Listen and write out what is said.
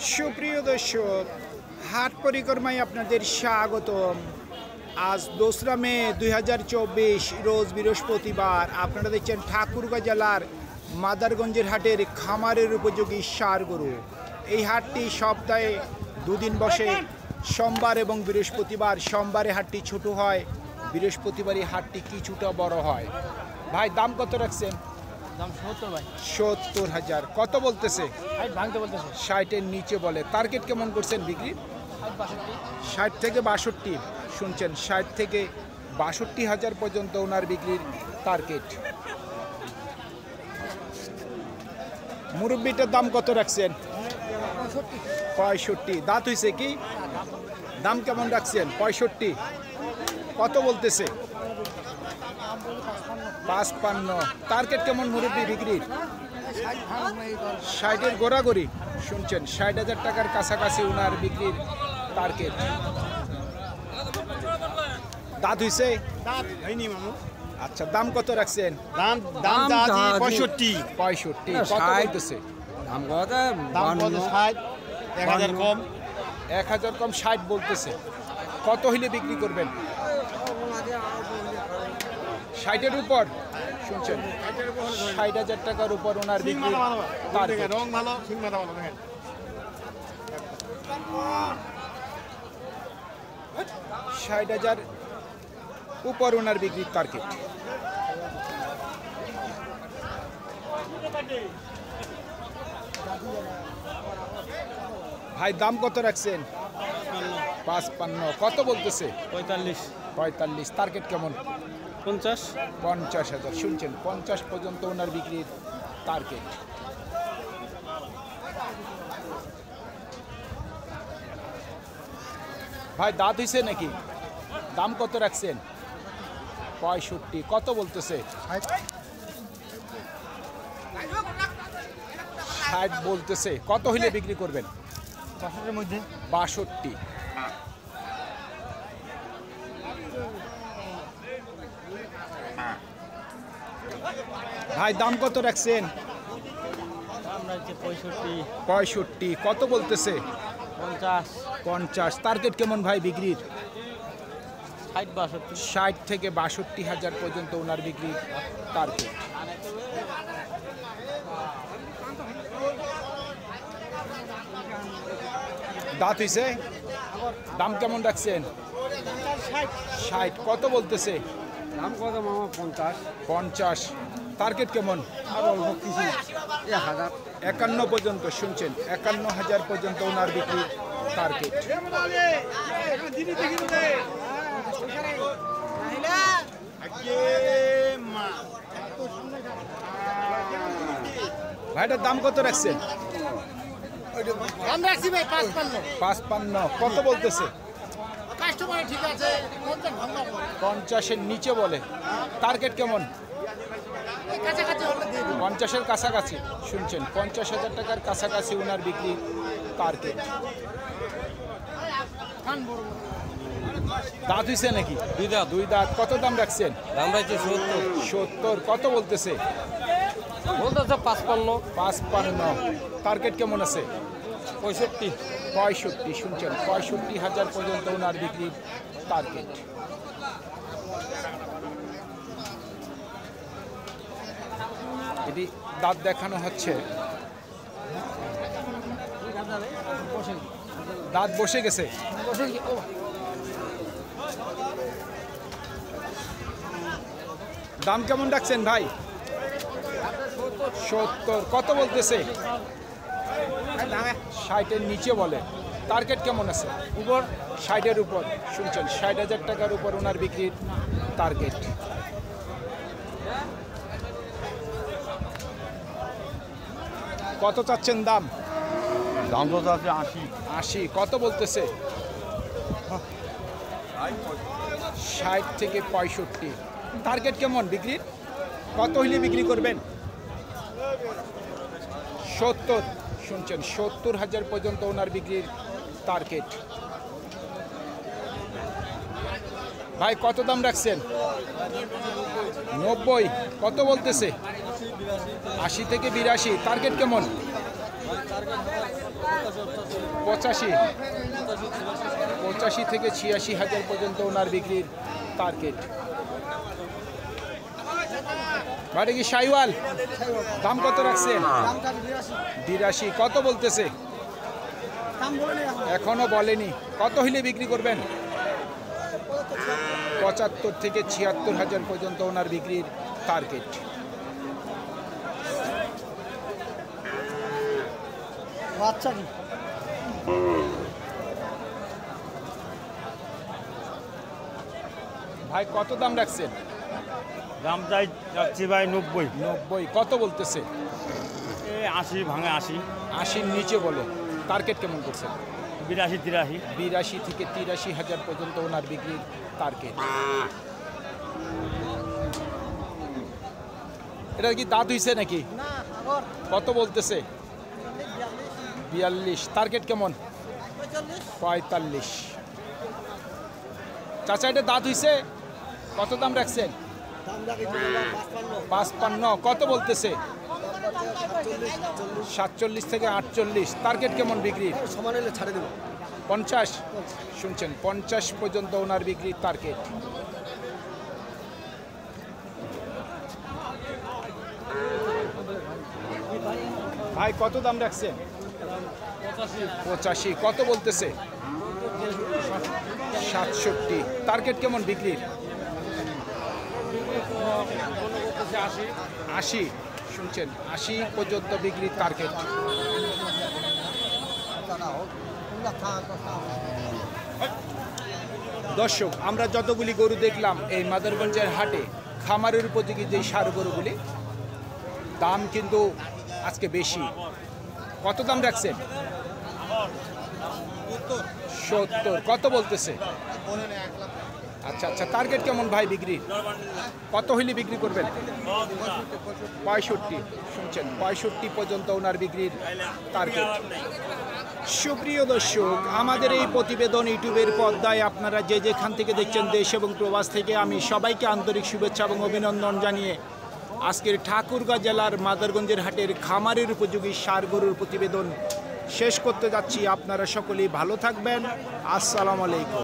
সুপ্রিয় দর্শক, হাট পরিক্রমায় আপনাদের স্বাগতম। আজ 2রা মে 2024 রোজ বৃহস্পতিবার। আপনারা দেখছেন ঠাকুরগাঁও জেলার মাদারগঞ্জের হাটের খামারের উপযোগী ষাঁড় গরু। এই হাটটি সপ্তাহে দুদিন বসে, সোমবার এবং বৃহস্পতিবার। সোমবারে হাটটি ছোট হয়, বৃহস্পতিবারে হাটটি কিছুটা বড় হয়। ভাই দাম কত রাখছেন? দাম 70 ভাই। 70,000। কত বলতেছে? 60 ভাঙতে বলতেছে। 60-এর নিচে বলে। টার্গেট কেমন করছেন বিক্রি? 60 থেকে 62। শুনছেন, 60 থেকে 62,000 পর্যন্ত ওনার বিক্রির টার্গেট। মুরব্বিটার দাম কত রাখছেন? 65। দাঁত হইছে কি? দাম কেমন রাখছেন? 65। কত বলতেছে? 55। টার্গেট কেমন মুরব্বি বিক্রির? 60-এর গোড়াগড়ি। শুনছেন, 60,000 টাকার কাছাকাছি ওনার বিক্রির টার্গেট। দাঁত হইছে? দাঁত হয়নি মামু। আচ্ছা, দাম কত রাখছেন? দাম 65। 65। কত বলতেছে? দাম কত? দাম কত? 60। 1000 কম। 1000 কম, 60 বলতেছে। কত হইলে বিক্রি করবেন? 60-এর উপর। শুনছেন, 60,000 টাকার উপর ওনার বিক্রি টার্গেট। রং ভালো, সিংমাটা ভালো দেখেন। 60,000 উপর ওনার বিক্রির টার্গেট। ভাই দাম কত রাখছেন? 55। কত বলতেছে? 45। টার্গেট কেমন? 50। 50,000। শুনছেন, 50 পর্যন্ত ওনার বিক্রির টার্গেট। ভাই দাঁত হইছে নাকি? দাম কত রাখছেন? 65। কত বলতেছে? 60 বলতেছে। কত হইলে বিক্রি করবেন? 60-এর মধ্যে। 62। ভাই দাম কত রাখছেন? আমরা 65। 65। কত বলতেছে? 50। টার্গেট কেমন ভাই বিক্রির? 60 62। 60 থেকে 62,000 পর্যন্ত ওনার বিক্রির টার্গেট। দাঁত হইছে? দাম কেমন রাখছেন? 60। কত বলতেছে? দাম কত মামা? 50। 50। টার্গেট কেমন? আর অল্প কিছু 1000। 51 পর্যন্ত। শুনছেন, 51,000 পর্যন্ত ওনার বিক্রির টার্গেট। ভাইটার দাম কত রাখছেন? দাম রাখছি ভাই 55। 55। কত বলতেছে? কাস্টমার ঠিক আছে, 50-এর নিচে বলে। টার্গেট কেমন? কাছাকাছি হলে দিয়ে দিন। 50-এর কাছাকাছি। শুনছেন, 50,000 টাকার কাছাকাছি ওনার বিক্রি টার্গেট। দাঁত হইছে নাকি? দুই দাঁত। কত দাম রাখছেন? দাম রাখছি 70। 70। কত বলতেছে? বলতেছে 55। 55। টার্গেট কেমন আছে? 65। 65। শুনছেন, 65,000 পর্যন্ত ওনার বিক্রির টার্গেট। এটি দাঁত দেখানো হচ্ছে। দাঁত বসে গেছে। দাম কেমন রাখছেন ভাই? 70। কত বলতেছে? 60-এর নিচে বলে। টার্গেট কেমন আছে? উপর। 60-এর উপর। শুনছেন, 60,000 টাকার উপর ওনার বিক্রির টার্গেট। কত চাচ্ছেন দাম? দাম তো আছে 80। 80। কত বলতেছে? 60 থেকে 65। টার্গেট কেমন বিক্রির? কত হইলে বিক্রি করবেন? 70। শুনছেন, 70,000 পর্যন্ত ওনার বিক্রির টার্গেট। ভাই কত দাম রাখছেন? 90। কত বলতেছে? 80 থেকে 82। টার্গেট কেমন? 85 85 থেকে 86,000 পর্যন্ত ওনার বিক্রির টার্গেট। বাড়ি কি শাইওয়াল? দাম কত রাখছেন? 82। কত বলতেছে? এখনো বলেনি। কত হইলে বিক্রি করবেন? 75 থেকে 76,000 পর্যন্ত ওনার বিক্রির টার্গেট। ভাই কত দাম রাখছেন? দাম চাই যাচ্ছি ভাই 90। 90। কত বলতেছে? 80 ভাঙে 80। 80-র নিচে বলে। টার্গেট কেমন করছেন? 82 83। 82 থেকে 83,000 পর্যন্ত ওনার বিক্রির টার্গেট। এটা কি দাঁত হইছে নাকি? কত বলতেছে? 42। টার্গেট কেমন? 45। চাচা এটা দাঁত হইছে? কত দাম রাখছেন? 55। কত বলতেছে? 47 থেকে 48। টার্গেট কেমন বিক্রির? 50। শুনছেন, 50 পর্যন্ত ওনার বিক্রির টার্গেট। ভাই কত দাম রাখছেন? 85। কত বলতেছে? 67। টার্গেট কেমন বিক্রির? 80। শুনছেন, 80 পর্যন্ত বিক্রির টার্গেট। দর্শক, আমরা যতগুলি গরু দেখলাম এই মাদারগঞ্জের হাটে খামারের উপযোগী যে ষাঁড় গরুগুলি, দাম কিন্তু আজকে বেশি। কত দাম রাখছেন? 70। কত বলতেছে? আচ্ছা আচ্ছা। টার্গেট কেমন ভাই বিক্রি? কত হইলে বিক্রি করবেন? 65। শুনছেন, 65 পর্যন্ত ওনার বিক্রির টার্গেট। সুপ্রিয় দর্শক, আমাদের এই প্রতিবেদন ইউটিউবের পর্দায় আপনারা যে যেখান থেকে দেখছেন, দেশ এবং প্রবাস থেকে, আমি সবাইকে আন্তরিক শুভেচ্ছা এবং অভিনন্দন জানিয়ে আজকের ঠাকুরগাঁও জেলার মাদারগঞ্জের হাটের খামারের উপযোগী ষাঁড় গরুর প্রতিবেদন শেষ করতে যাচ্ছি। আপনারা সকলেই ভালো থাকবেন। আসসালামু আলাইকুম।